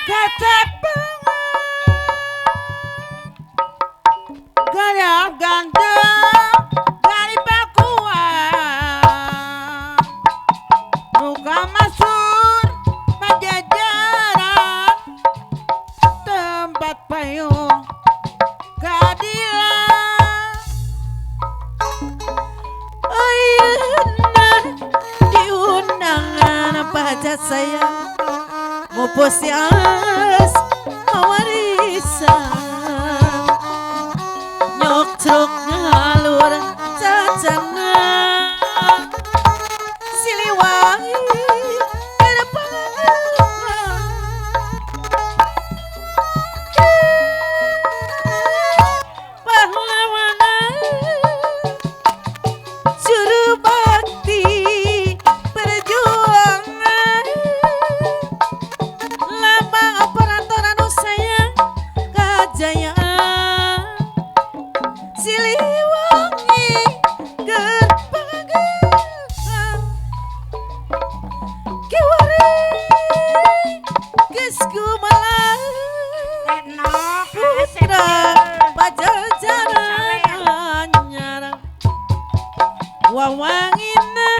Ketepang gaya ganteng dari Pakuan Ruka masuk pajajaran tempat payung keadilan Ayeuna diundangan pajak saya ngupus as warisan nyok ceruk ngalur cacana siliwangi pahlawanan juru bakti perjuangan lambang operator anu sayang kajayaan Siliwangi gerpagan kiwari geus kumaha putra pajajaran anyar wawangina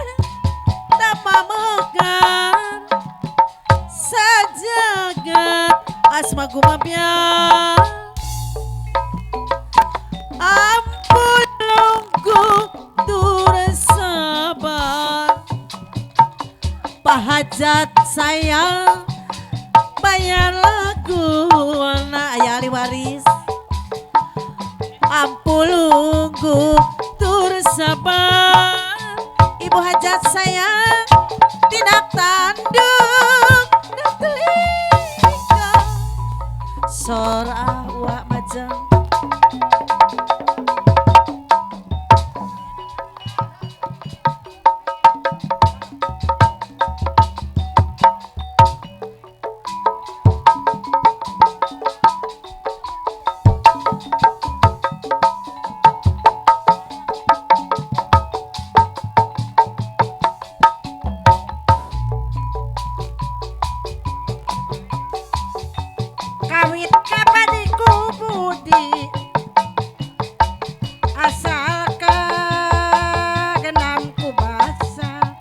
tamamegan sajagat asma gumapian ampun nunggu tur sabar pahajat saya bayar lagu na aya ahli waris ampun nunggu tur sabar ibu hajat saya tindak tanduk dan telinga sor awak majeng kawit kapadiku budi asal kagenamku basah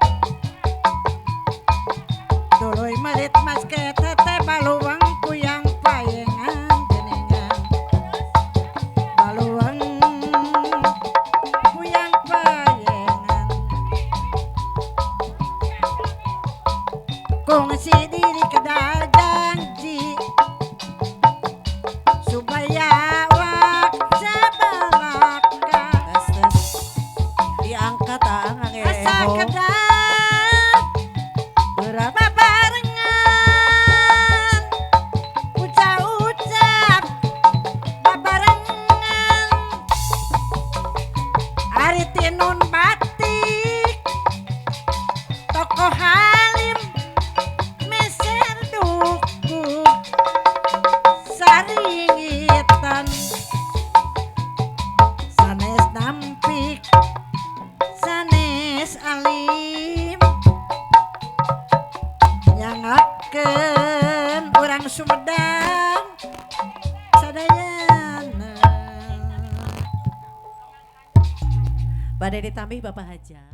duluy malit mas ketete baluang kuyang payengan geningan baluang kuyang payengan kongsi diri kedajanji supaya wak sabalaka diangkat asa kedah berat babarengan ucap-ucap babarengan ari tinun batik tokoh halim meser duku saringitan sanes nampik sanes alim nyangakeun urang Sumedang sadayana badai ditambih Bapak Haja.